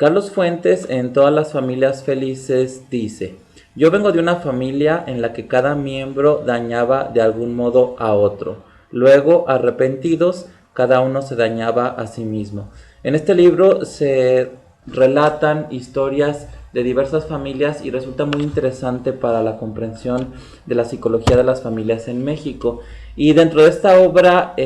Carlos Fuentes, en Todas las familias felices, dice: yo vengo de una familia en la que cada miembro dañaba de algún modo a otro. Luego, arrepentidos, cada uno se dañaba a sí mismo. En este libro se relatan historias de diversas familias y resulta muy interesante para la comprensión de la psicología de las familias en México. Y dentro de esta obra,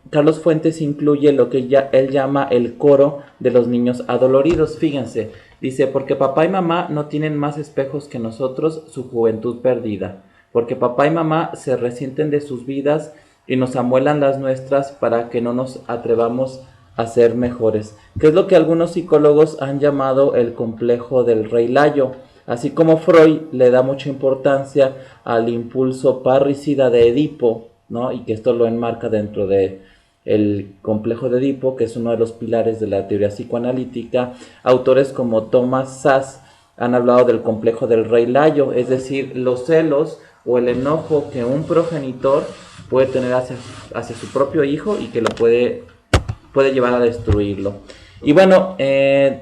Carlos Fuentes incluye lo que él llama el coro de los niños adoloridos. Fíjense, dice: porque papá y mamá no tienen más espejos que nosotros, su juventud perdida. Porque papá y mamá se resienten de sus vidas y nos amuelan las nuestras para que no nos atrevamos a ser mejores, que es lo que algunos psicólogos han llamado el complejo del rey Layo, así como Freud le da mucha importancia al impulso parricida de Edipo, ¿no? Y que esto lo enmarca dentro de el complejo de Edipo, que es uno de los pilares de la teoría psicoanalítica. Autores como Thomas Szasz han hablado del complejo del rey Layo, es decir, los celos o el enojo que un progenitor puede tener hacia su propio hijo y que lo puede llevar a destruirlo. Y bueno,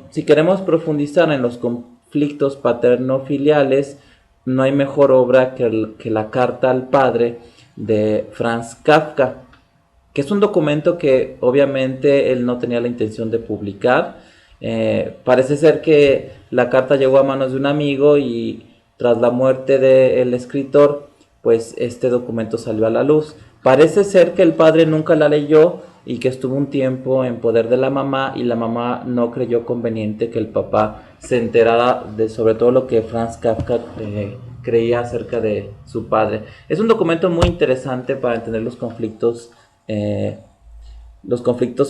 si queremos profundizar en los conflictos paterno-filiales, no hay mejor obra que la Carta al Padre de Franz Kafka, que es un documento que obviamente él no tenía la intención de publicar. Parece ser que la carta llegó a manos de un amigo y tras la muerte del escritor, pues este documento salió a la luz. Parece ser que el padre nunca la leyó y que estuvo un tiempo en poder de la mamá, y la mamá no creyó conveniente que el papá se enterara de sobre todo lo que Franz Kafka creía acerca de su padre. Es un documento muy interesante para entender los conflictos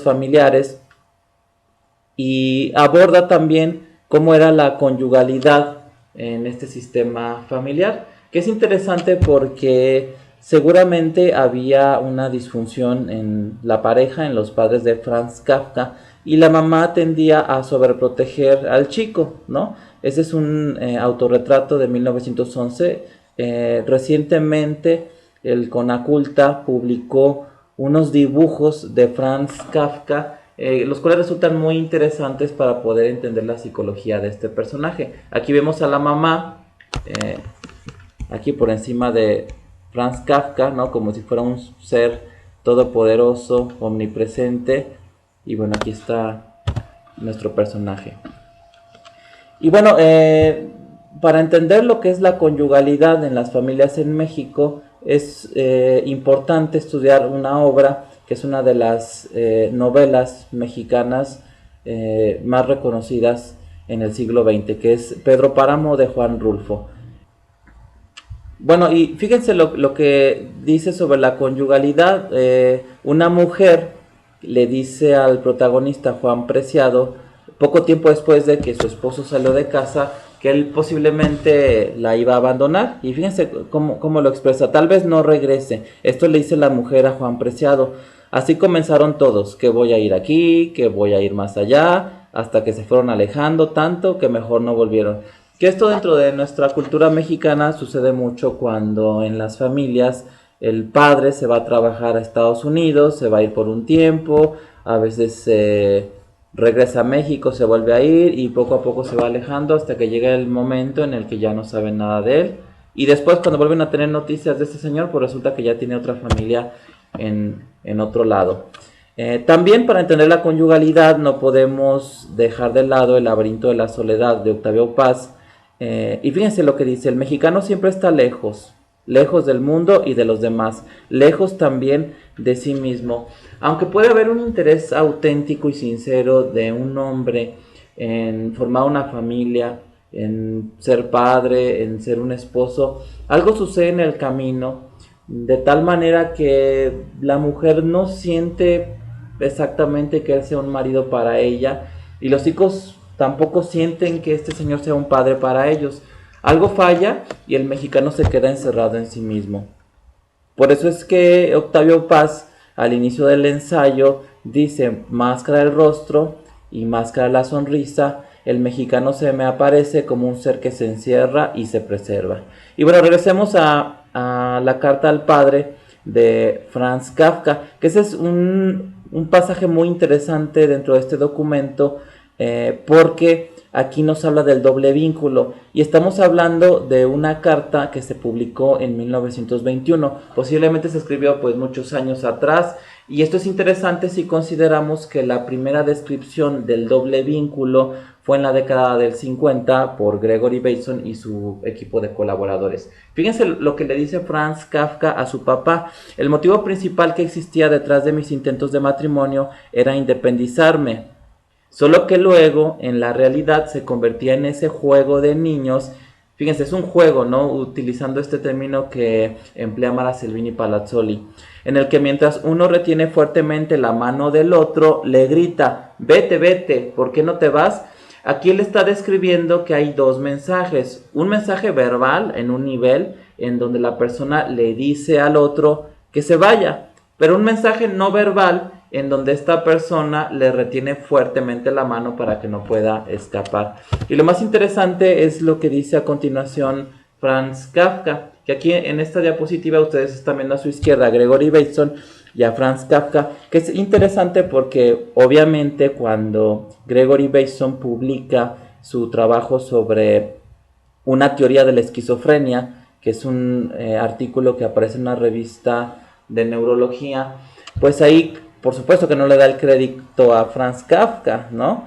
familiares, y aborda también cómo era la conyugalidad en este sistema familiar, que es interesante porque seguramente había una disfunción en la pareja, en los padres de Franz Kafka, y la mamá tendía a sobreproteger al chico, ¿no? Ese es un autorretrato de 1911. Recientemente el Conaculta publicó unos dibujos de Franz Kafka, los cuales resultan muy interesantes para poder entender la psicología de este personaje. Aquí vemos a la mamá, aquí por encima de Franz Kafka, ¿no? Como si fuera un ser todopoderoso, omnipresente. Y bueno, aquí está nuestro personaje. Y bueno, para entender lo que es la conyugalidad en las familias en México, es importante estudiar una obra que es una de las novelas mexicanas más reconocidas en el siglo XX, que es Pedro Páramo, de Juan Rulfo. Bueno, y fíjense lo que dice sobre la conyugalidad. Una mujer le dice al protagonista, Juan Preciado, poco tiempo después de que su esposo salió de casa, que él posiblemente la iba a abandonar. Y fíjense cómo lo expresa: tal vez no regrese. Esto le dice la mujer a Juan Preciado. Así comenzaron todos: que voy a ir aquí, que voy a ir más allá, hasta que se fueron alejando tanto que mejor no volvieron. Que esto dentro de nuestra cultura mexicana sucede mucho cuando en las familias el padre se va a trabajar a Estados Unidos, se va a ir por un tiempo, a veces regresa a México, se vuelve a ir y poco a poco se va alejando hasta que llega el momento en el que ya no saben nada de él. Y después, cuando vuelven a tener noticias de este señor, pues resulta que ya tiene otra familia en otro lado. También, para entender la conyugalidad, no podemos dejar de lado El laberinto de la soledad, de Octavio Paz. Y fíjense lo que dice: el mexicano siempre está lejos, lejos del mundo y de los demás, lejos también de sí mismo. Aunque puede haber un interés auténtico y sincero de un hombre en formar una familia, en ser padre, en ser un esposo, algo sucede en el camino, de tal manera que la mujer no siente exactamente que él sea un marido para ella, y los hijos tampoco sienten que este señor sea un padre para ellos. Algo falla y el mexicano se queda encerrado en sí mismo. Por eso es que Octavio Paz, al inicio del ensayo, dice: máscara del rostro y máscara la sonrisa, el mexicano se me aparece como un ser que se encierra y se preserva. Y bueno, regresemos a la carta al padre de Franz Kafka, que ese es un pasaje muy interesante dentro de este documento, porque aquí nos habla del doble vínculo y estamos hablando de una carta que se publicó en 1921, posiblemente se escribió pues muchos años atrás, y esto es interesante si consideramos que la primera descripción del doble vínculo fue en la década del 50 por Gregory Bateson y su equipo de colaboradores. Fíjense lo que le dice Franz Kafka a su papá: el motivo principal que existía detrás de mis intentos de matrimonio era independizarme, solo que luego en la realidad se convertía en ese juego de niños. Fíjense, es un juego, ¿no? Utilizando este término que emplea Mara Selvini Palazzoli, en el que mientras uno retiene fuertemente la mano del otro, le grita: vete, vete, ¿por qué no te vas? Aquí él está describiendo que hay dos mensajes: un mensaje verbal en un nivel en donde la persona le dice al otro que se vaya, pero un mensaje no verbal en donde esta persona le retiene fuertemente la mano para que no pueda escapar. Y lo más interesante es lo que dice a continuación Franz Kafka, que aquí en esta diapositiva ustedes están viendo a su izquierda a Gregory Bateson y a Franz Kafka, que es interesante porque obviamente cuando Gregory Bateson publica su trabajo sobre una teoría de la esquizofrenia, que es un artículo que aparece en una revista de neurología, pues ahí por supuesto que no le da el crédito a Franz Kafka, ¿no?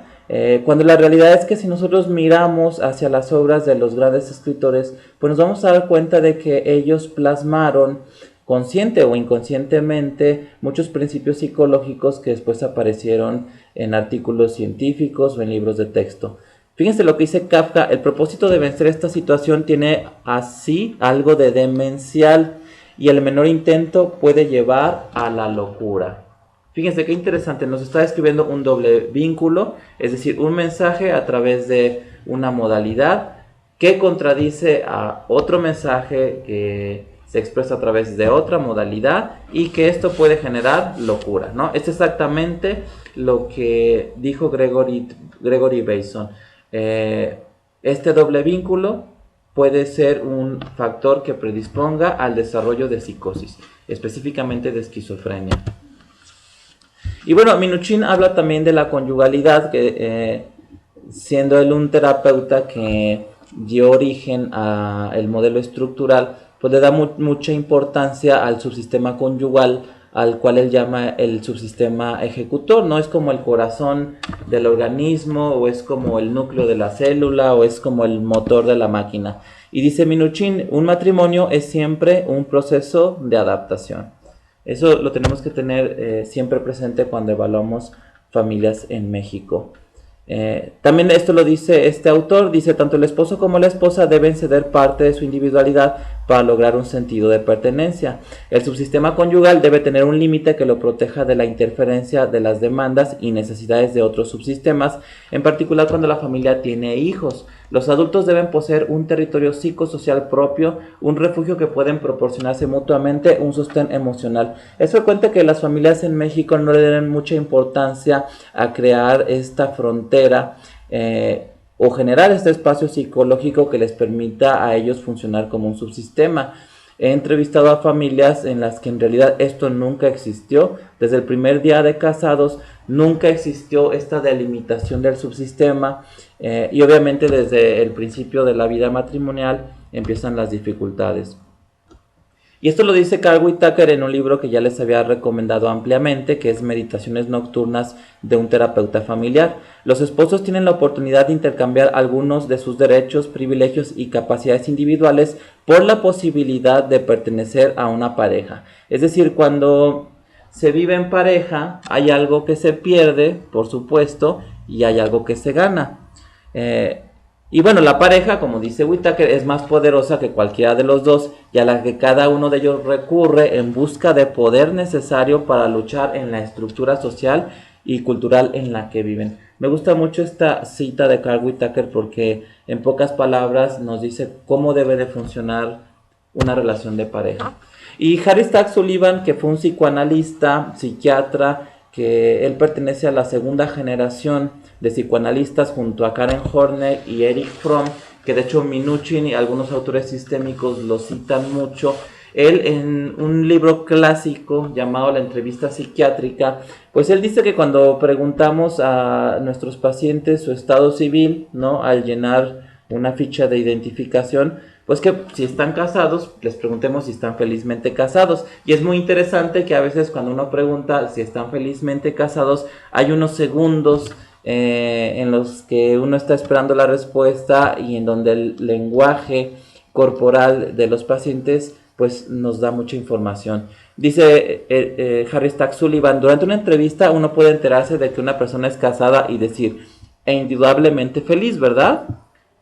Cuando la realidad es que si nosotros miramos hacia las obras de los grandes escritores, pues nos vamos a dar cuenta de que ellos plasmaron consciente o inconscientemente muchos principios psicológicos que después aparecieron en artículos científicos o en libros de texto. Fíjense lo que dice Kafka: el propósito de vencer esta situación tiene así algo de demencial y el menor intento puede llevar a la locura. Fíjense qué interesante, nos está describiendo un doble vínculo, es decir, un mensaje a través de una modalidad que contradice a otro mensaje que se expresa a través de otra modalidad y que esto puede generar locura, ¿no? Es exactamente lo que dijo Gregory Bateson. Este doble vínculo puede ser un factor que predisponga al desarrollo de psicosis, específicamente de esquizofrenia. Y bueno, Minuchin habla también de la conyugalidad, que siendo él un terapeuta que dio origen al modelo estructural, pues le da mucha importancia al subsistema conyugal, al cual él llama el subsistema ejecutor. No es como el corazón del organismo, o es como el núcleo de la célula, o es como el motor de la máquina. Y dice Minuchin: un matrimonio es siempre un proceso de adaptación. Eso lo tenemos que tener siempre presente cuando evaluamos familias en México. También esto lo dice este autor, dice: tanto el esposo como la esposa deben ceder parte de su individualidad para lograr un sentido de pertenencia. El subsistema conyugal debe tener un límite que lo proteja de la interferencia de las demandas y necesidades de otros subsistemas, en particular cuando la familia tiene hijos. Los adultos deben poseer un territorio psicosocial propio, un refugio que pueden proporcionarse mutuamente, un sostén emocional. Es frecuente que las familias en México no le den mucha importancia a crear esta frontera o generar este espacio psicológico que les permita a ellos funcionar como un subsistema. He entrevistado a familias en las que en realidad esto nunca existió. Desde el primer día de casados nunca existió esta delimitación del subsistema, y obviamente desde el principio de la vida matrimonial empiezan las dificultades. Y esto lo dice Carl Whitaker en un libro que ya les había recomendado ampliamente, que es Meditaciones Nocturnas de un Terapeuta Familiar. Los esposos tienen la oportunidad de intercambiar algunos de sus derechos, privilegios y capacidades individuales por la posibilidad de pertenecer a una pareja. Es decir, cuando se vive en pareja, hay algo que se pierde, por supuesto, y hay algo que se gana. Y bueno, la pareja, como dice Whitaker, es más poderosa que cualquiera de los dos, y a la que cada uno de ellos recurre en busca de poder necesario para luchar en la estructura social y cultural en la que viven. Me gusta mucho esta cita de Carl Whitaker porque en pocas palabras nos dice cómo debe de funcionar una relación de pareja. Y Harry Stack Sullivan, que fue un psicoanalista, psiquiatra, que él pertenece a la segunda generación de psicoanalistas junto a Karen Horney y Erich Fromm, que de hecho Minuchin y algunos autores sistémicos lo citan mucho. Él, en un libro clásico llamado La entrevista psiquiátrica, pues él dice que cuando preguntamos a nuestros pacientes su estado civil, ¿no? Al llenar una ficha de identificación, pues que si están casados, les preguntemos si están felizmente casados. Y es muy interesante que a veces cuando uno pregunta si están felizmente casados, hay unos segundos en los que uno está esperando la respuesta y en donde el lenguaje corporal de los pacientes pues nos da mucha información. Dice Harry Stack Sullivan, durante una entrevista uno puede enterarse de que una persona es casada y decir, indudablemente feliz, ¿verdad?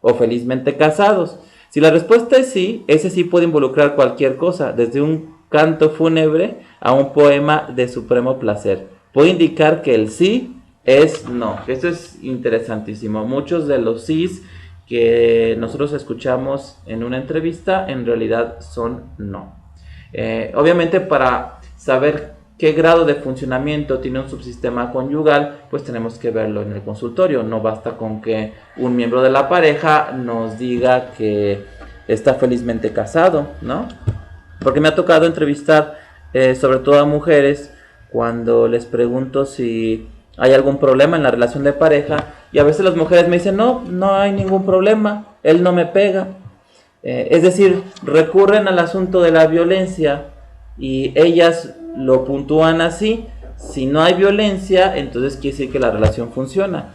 O felizmente casados. Si la respuesta es sí, ese sí puede involucrar cualquier cosa, desde un canto fúnebre a un poema de supremo placer. Puede indicar que el sí es no. Eso es interesantísimo. Muchos de los sís que nosotros escuchamos en una entrevista en realidad son no. Obviamente para saber qué grado de funcionamiento tiene un subsistema conyugal, pues tenemos que verlo en el consultorio. No basta con que un miembro de la pareja nos diga que está felizmente casado, ¿no? Porque me ha tocado entrevistar sobre todo a mujeres cuando les pregunto si hay algún problema en la relación de pareja, y a veces las mujeres me dicen, no, no hay ningún problema, él no me pega. Es decir, recurren al asunto de la violencia y ellas lo puntúan así. Si no hay violencia, entonces quiere decir que la relación funciona.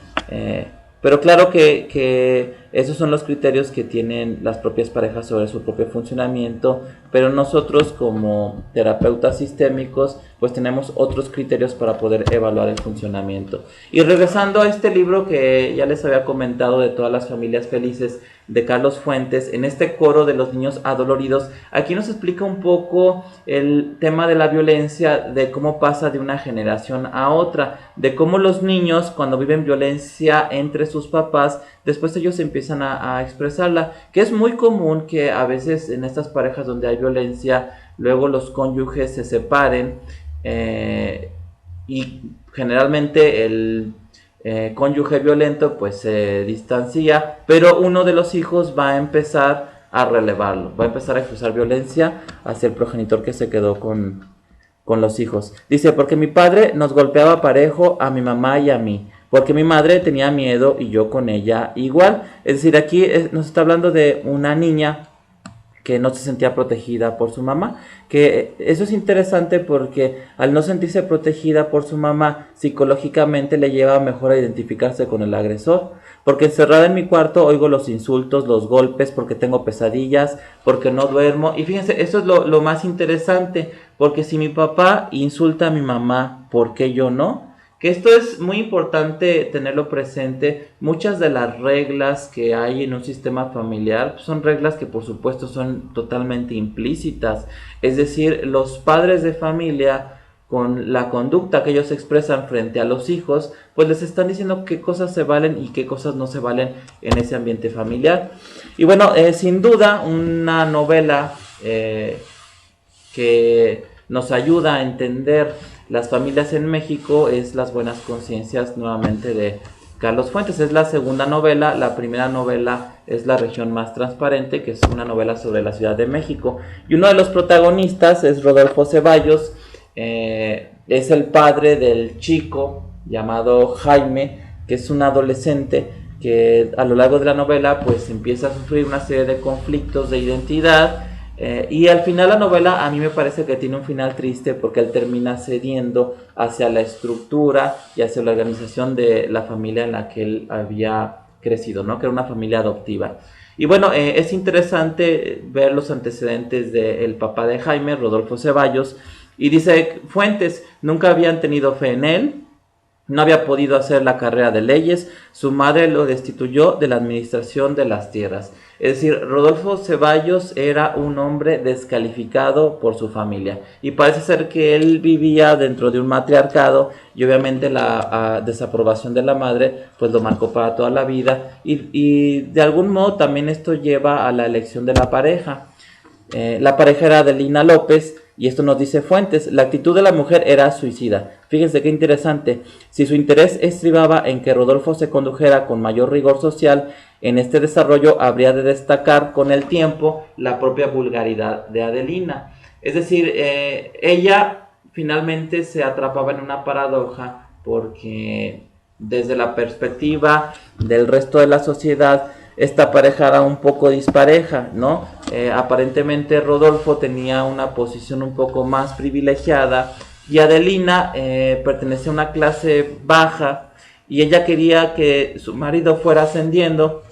Pero claro que esos son los criterios que tienen las propias parejas sobre su propio funcionamiento, pero nosotros como terapeutas sistémicos pues tenemos otros criterios para poder evaluar el funcionamiento. Y regresando a este libro que ya les había comentado de todas las familias felices de Carlos Fuentes, en este coro de los niños adoloridos, aquí nos explica un poco el tema de la violencia, de cómo pasa de una generación a otra, de cómo los niños cuando viven violencia entre sus papás, después ellos empiezan a expresarla, que es muy común que a veces en estas parejas donde hay violencia, luego los cónyuges se separen y generalmente el cónyuge violento pues se distancia, pero uno de los hijos va a empezar a relevarlo, va a empezar a expresar violencia hacia el progenitor que se quedó con los hijos. Dice, porque mi padre nos golpeaba parejo a mi mamá y a mí, porque mi madre tenía miedo y yo con ella igual. Es decir, aquí nos está hablando de una niña que no se sentía protegida por su mamá, que eso es interesante porque al no sentirse protegida por su mamá, psicológicamente le lleva mejor a identificarse con el agresor, porque encerrada en mi cuarto oigo los insultos, los golpes, porque tengo pesadillas, porque no duermo, y fíjense, eso es lo más interesante, porque si mi papá insulta a mi mamá, ¿por qué yo no? Que esto es muy importante tenerlo presente. Muchas de las reglas que hay en un sistema familiar son reglas que por supuesto son totalmente implícitas. Es decir, los padres de familia con la conducta que ellos expresan frente a los hijos, pues les están diciendo qué cosas se valen y qué cosas no se valen en ese ambiente familiar. Y bueno, sin duda una novela que nos ayuda a entender las familias en México es Las buenas conciencias, nuevamente de Carlos Fuentes. Es la segunda novela. La primera novela es La región más transparente, que es una novela sobre la Ciudad de México, y uno de los protagonistas es Rodolfo Ceballos. Es el padre del chico llamado Jaime, que es un adolescente que a lo largo de la novela pues empieza a sufrir una serie de conflictos de identidad. Y al final la novela a mí me parece que tiene un final triste porque él termina cediendo hacia la estructura y hacia la organización de la familia en la que él había crecido, ¿no? Que era una familia adoptiva. Y bueno, es interesante ver los antecedentes del papá de Jaime, Rodolfo Ceballos, y dice Fuentes, nunca habían tenido fe en él, no había podido hacer la carrera de leyes, su madre lo destituyó de la administración de las tierras. Es decir, Rodolfo Ceballos era un hombre descalificado por su familia y parece ser que él vivía dentro de un matriarcado y obviamente la desaprobación de la madre pues lo marcó para toda la vida y de algún modo también esto lleva a la elección de la pareja. La pareja era Adelina López. Y esto nos dice Fuentes, la actitud de la mujer era suicida. Fíjense qué interesante. Si su interés estribaba en que Rodolfo se condujera con mayor rigor social, en este desarrollo habría de destacar con el tiempo la propia vulgaridad de Adelina. Es decir, ella finalmente se atrapaba en una paradoja porque desde la perspectiva del resto de la sociedad, esta pareja era un poco dispareja, ¿no? Aparentemente Rodolfo tenía una posición un poco más privilegiada y Adelina pertenecía a una clase baja y ella quería que su marido fuera ascendiendo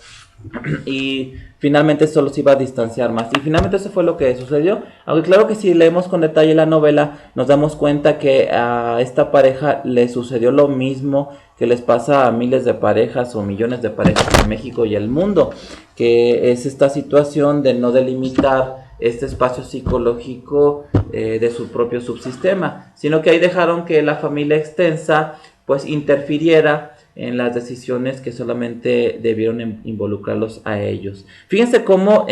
y finalmente solo se iba a distanciar más. Y finalmente eso fue lo que sucedió. Aunque claro que si leemos con detalle la novela, nos damos cuenta que a esta pareja le sucedió lo mismo que les pasa a miles de parejas o millones de parejas en México y el mundo, que es esta situación de no delimitar este espacio psicológico de su propio subsistema, sino que ahí dejaron que la familia extensa pues interfiriera en las decisiones que solamente debieron involucrarlos a ellos. Fíjense cómo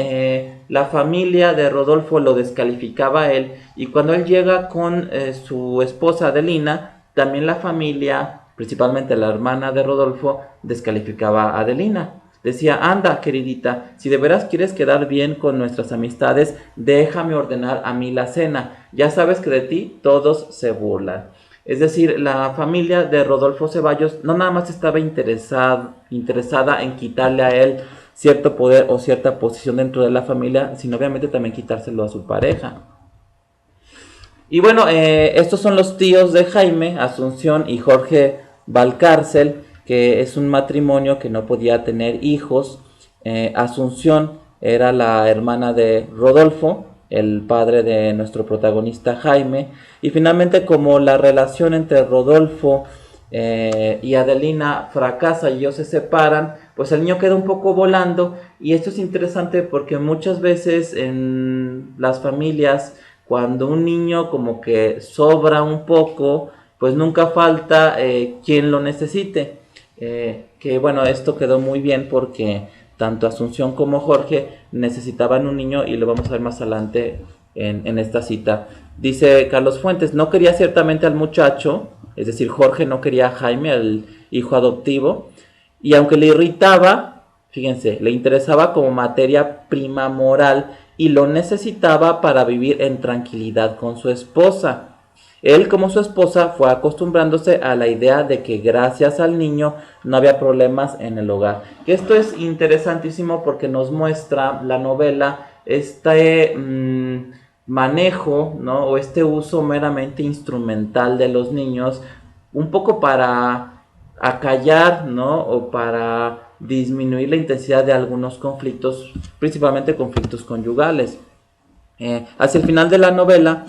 la familia de Rodolfo lo descalificaba a él, y cuando él llega con su esposa Adelina, también la familia, principalmente la hermana de Rodolfo, descalificaba a Adelina. Decía, anda, queridita, si de veras quieres quedar bien con nuestras amistades, déjame ordenar a mí la cena. Ya sabes que de ti todos se burlan. Es decir, la familia de Rodolfo Ceballos no nada más estaba interesada en quitarle a él cierto poder o cierta posición dentro de la familia, sino obviamente también quitárselo a su pareja. Y bueno, estos son los tíos de Jaime, Asunción y Jorge Valcárcel, que es un matrimonio que no podía tener hijos. Asunción era la hermana de Rodolfo, el padre de nuestro protagonista Jaime, y finalmente como la relación entre Rodolfo y Adelina fracasa y ellos se separan, pues el niño queda un poco volando. Y esto es interesante porque muchas veces en las familias, cuando un niño como que sobra un poco, pues nunca falta quien lo necesite. Que bueno, esto quedó muy bien porque tanto Asunción como Jorge necesitaban un niño, y lo vamos a ver más adelante en esta cita. Dice Carlos Fuentes, no quería ciertamente al muchacho, es decir, Jorge no quería a Jaime, al hijo adoptivo, y aunque le irritaba, fíjense, le interesaba como materia prima moral y lo necesitaba para vivir en tranquilidad con su esposa. Él, como su esposa, fue acostumbrándose a la idea de que gracias al niño no había problemas en el hogar. Esto es interesantísimo porque nos muestra la novela este manejo, ¿no? O este uso meramente instrumental de los niños, un poco para acallar, ¿no? O para disminuir la intensidad de algunos conflictos, principalmente conflictos conyugales. Hacia el final de la novela,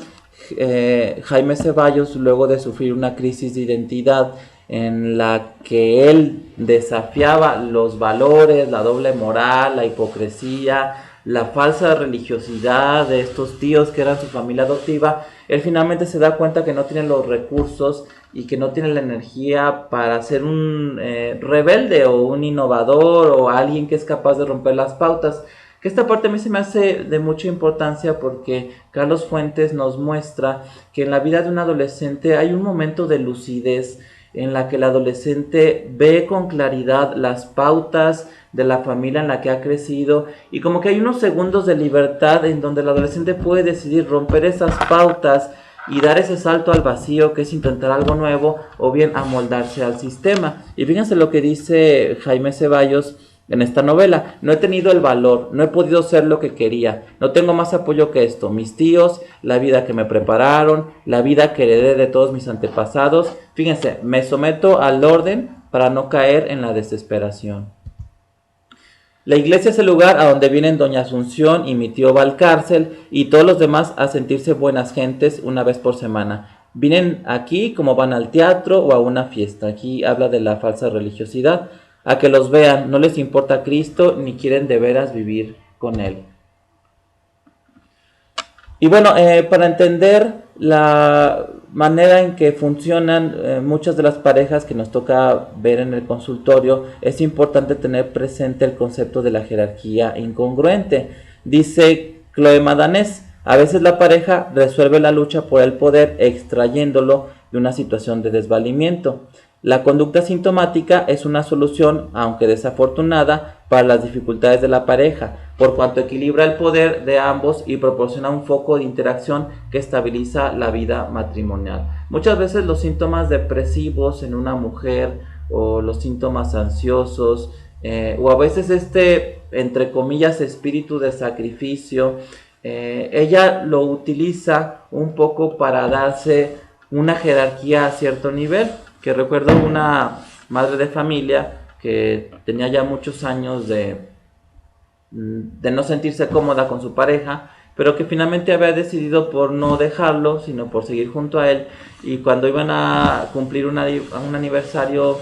Jaime Ceballos, luego de sufrir una crisis de identidad en la que él desafiaba los valores, la doble moral, la hipocresía, la falsa religiosidad de estos tíos que eran su familia adoptiva, él finalmente se da cuenta que no tiene los recursos y que no tiene la energía para ser un rebelde o un innovador o alguien que es capaz de romper las pautas. Que esta parte a mí se me hace de mucha importancia porque Carlos Fuentes nos muestra que en la vida de un adolescente hay un momento de lucidez en la que el adolescente ve con claridad las pautas de la familia en la que ha crecido, y como que hay unos segundos de libertad en donde el adolescente puede decidir romper esas pautas y dar ese salto al vacío, que es intentar algo nuevo o bien amoldarse al sistema. Y fíjense lo que dice Jaime Ceballos en esta novela: no he tenido el valor, no he podido ser lo que quería, no tengo más apoyo que esto, mis tíos, la vida que me prepararon, la vida que heredé de todos mis antepasados. Fíjense, me someto al orden para no caer en la desesperación. La iglesia es el lugar a donde vienen doña Asunción y mi tío Valcárcel y todos los demás a sentirse buenas gentes una vez por semana. Vienen aquí como van al teatro o a una fiesta. Aquí habla de la falsa religiosidad. A que los vean, no les importa Cristo ni quieren de veras vivir con él. Y bueno, para entender la manera en que funcionan muchas de las parejas que nos toca ver en el consultorio, es importante tener presente el concepto de la jerarquía incongruente. Dice Chloe Madanés, a veces la pareja resuelve la lucha por el poder extrayéndolo de una situación de desvalimiento. La conducta sintomática es una solución, aunque desafortunada, para las dificultades de la pareja, por cuanto equilibra el poder de ambos y proporciona un foco de interacción que estabiliza la vida matrimonial. Muchas veces los síntomas depresivos en una mujer o los síntomas ansiosos o a veces entre comillas, espíritu de sacrificio, ella lo utiliza un poco para darse una jerarquía a cierto nivel, que recuerdo una madre de familia que tenía ya muchos años de no sentirse cómoda con su pareja, pero que finalmente había decidido por no dejarlo, sino por seguir junto a él, y cuando iban a cumplir un aniversario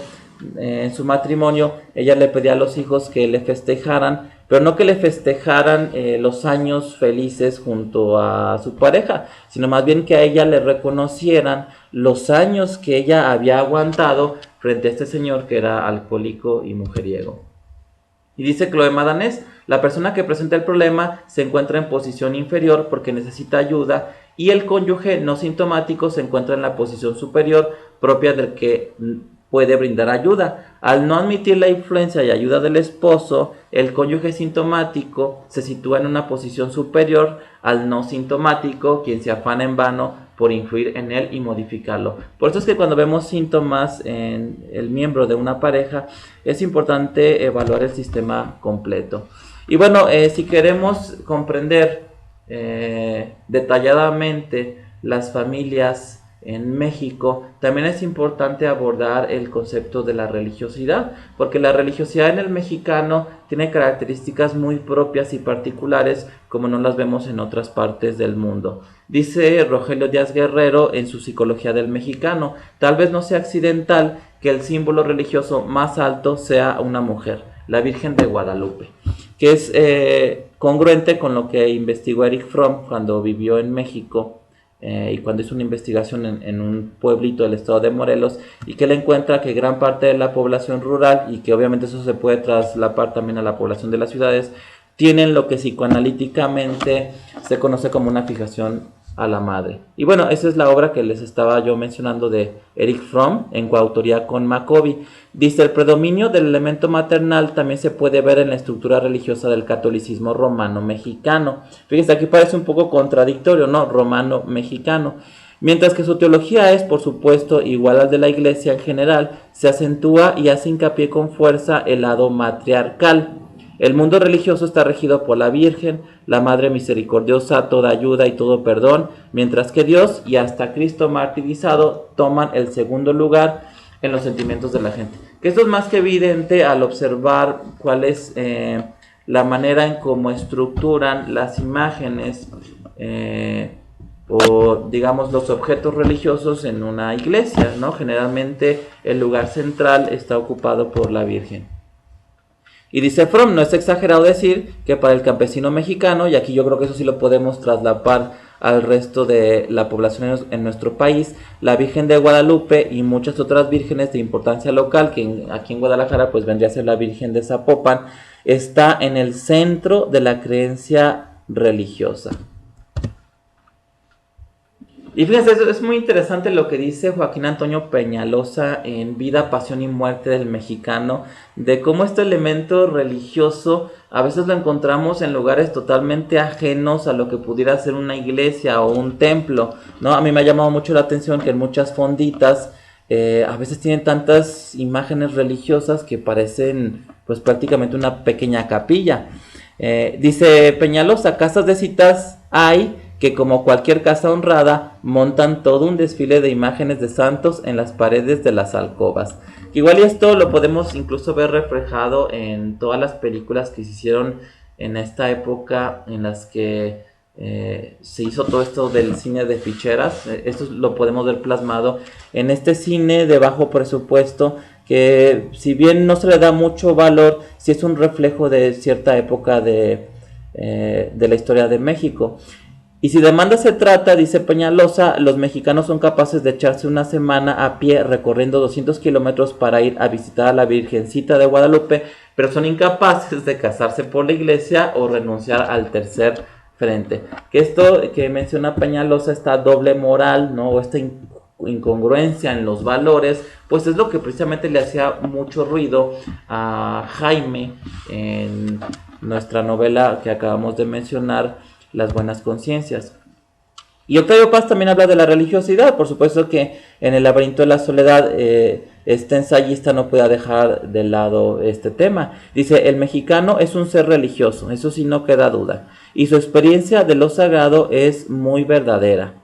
en su matrimonio, ella le pedía a los hijos que le festejaran, pero no que le festejaran los años felices junto a su pareja, sino más bien que a ella le reconocieran los años que ella había aguantado frente a este señor que era alcohólico y mujeriego. Y dice Chloe Madanés, la persona que presenta el problema se encuentra en posición inferior porque necesita ayuda y el cónyuge no sintomático se encuentra en la posición superior propia del que puede brindar ayuda. Al no admitir la influencia y ayuda del esposo, el cónyuge sintomático se sitúa en una posición superior al no sintomático, quien se afana en vano por influir en él y modificarlo. Por eso es que cuando vemos síntomas en el miembro de una pareja, es importante evaluar el sistema completo. Y bueno, si queremos comprender detalladamente las familias en México, también es importante abordar el concepto de la religiosidad, porque la religiosidad en el mexicano tiene características muy propias y particulares como no las vemos en otras partes del mundo. Dice Rogelio Díaz Guerrero en su Psicología del Mexicano, tal vez no sea accidental que el símbolo religioso más alto sea una mujer, la Virgen de Guadalupe, que es congruente con lo que investigó Erich Fromm cuando vivió en México y cuando hizo una investigación en un pueblito del estado de Morelos, y que él encuentra que gran parte de la población rural, y que obviamente eso se puede traslapar también a la población de las ciudades, tienen lo que psicoanalíticamente se conoce como una fijación a la madre. Y bueno, esa es la obra que les estaba yo mencionando de Erich Fromm en coautoría con Maccoby. Dice, el predominio del elemento maternal también se puede ver en la estructura religiosa del catolicismo romano-mexicano. Fíjense, aquí parece un poco contradictorio, ¿no? Romano-mexicano. Mientras que su teología es, por supuesto, igual al de la iglesia en general, se acentúa y hace hincapié con fuerza el lado matriarcal. El mundo religioso está regido por la Virgen, la Madre Misericordiosa, toda ayuda y todo perdón, mientras que Dios y hasta Cristo martirizado toman el segundo lugar en los sentimientos de la gente. Que esto es más que evidente al observar cuál es la manera en cómo estructuran las imágenes o digamos los objetos religiosos en una iglesia, ¿no? Generalmente el lugar central está ocupado por la Virgen. Y dice Fromm, no es exagerado decir que para el campesino mexicano, y aquí yo creo que eso sí lo podemos traslapar al resto de la población en nuestro país, la Virgen de Guadalupe y muchas otras vírgenes de importancia local, que aquí en Guadalajara pues vendría a ser la Virgen de Zapopan, está en el centro de la creencia religiosa. Y fíjense, es muy interesante lo que dice Joaquín Antonio Peñalosa en Vida, Pasión y Muerte del Mexicano, de cómo este elemento religioso a veces lo encontramos en lugares totalmente ajenos a lo que pudiera ser una iglesia o un templo, ¿no? A mí me ha llamado mucho la atención que en muchas fonditas a veces tienen tantas imágenes religiosas que parecen pues prácticamente una pequeña capilla. Dice Peñalosa, casas de citas hay que como cualquier casa honrada montan todo un desfile de imágenes de santos en las paredes de las alcobas. Igual y esto lo podemos incluso ver reflejado en todas las películas que se hicieron en esta época en las que se hizo todo esto del cine de ficheras. Esto lo podemos ver plasmado en este cine de bajo presupuesto que si bien no se le da mucho valor, sí es un reflejo de cierta época de la historia de México. Y si de manda se trata, dice Peñalosa, los mexicanos son capaces de echarse una semana a pie recorriendo 200 kilómetros para ir a visitar a la Virgencita de Guadalupe, pero son incapaces de casarse por la iglesia o renunciar al tercer frente. Que esto que menciona Peñalosa, esta doble moral, ¿no? O esta incongruencia en los valores, pues es lo que precisamente le hacía mucho ruido a Jaime en nuestra novela que acabamos de mencionar, Las Buenas Conciencias. Y Octavio Paz también habla de la religiosidad. Por supuesto que en El Laberinto de la Soledad este ensayista no puede dejar de lado este tema. Dice, el mexicano es un ser religioso, eso sí no queda duda, y su experiencia de lo sagrado es muy verdadera.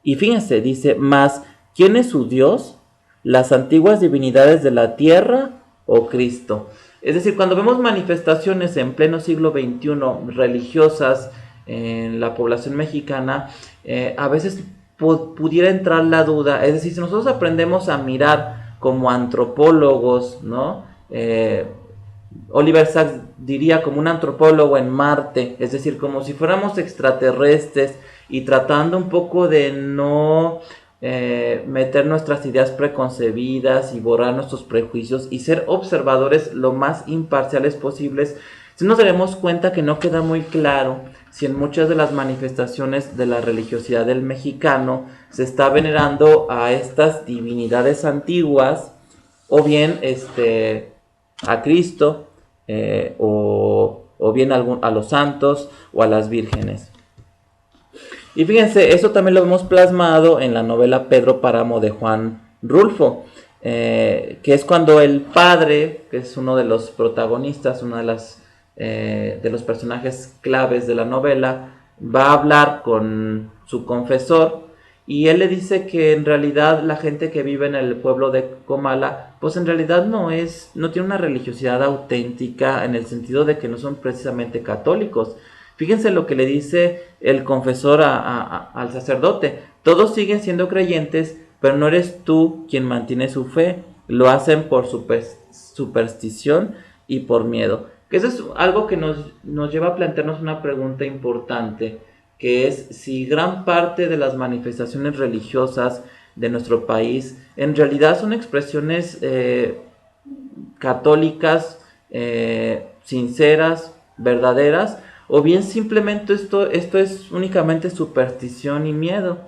Y fíjense, dice, más, ¿quién es su Dios? ¿Las antiguas divinidades de la tierra o Cristo? Es decir, cuando vemos manifestaciones en pleno siglo XXI religiosas en la población mexicana, a veces pudiera entrar la duda. Es decir, si nosotros aprendemos a mirar como antropólogos, ¿no? Oliver Sacks diría como un antropólogo en Marte, es decir, como si fuéramos extraterrestres y tratando un poco de no meter nuestras ideas preconcebidas y borrar nuestros prejuicios y ser observadores lo más imparciales posibles. Si nos daremos cuenta que no queda muy claro si en muchas de las manifestaciones de la religiosidad del mexicano se está venerando a estas divinidades antiguas o bien a Cristo o bien a los santos o a las vírgenes. Y fíjense, eso también lo hemos plasmado en la novela Pedro Páramo de Juan Rulfo, que es cuando el padre, que es uno de los protagonistas, uno de los personajes claves de la novela, va a hablar con su confesor y él le dice que en realidad la gente que vive en el pueblo de Comala, pues en realidad no tiene una religiosidad auténtica en el sentido de que no son precisamente católicos. Fíjense lo que le dice el confesor al sacerdote. Todos siguen siendo creyentes, pero no eres tú quien mantiene su fe. Lo hacen por superstición y por miedo. Que eso es algo que nos lleva a plantearnos una pregunta importante, que es si gran parte de las manifestaciones religiosas de nuestro país en realidad son expresiones católicas, sinceras, verdaderas, o bien simplemente esto es únicamente superstición y miedo.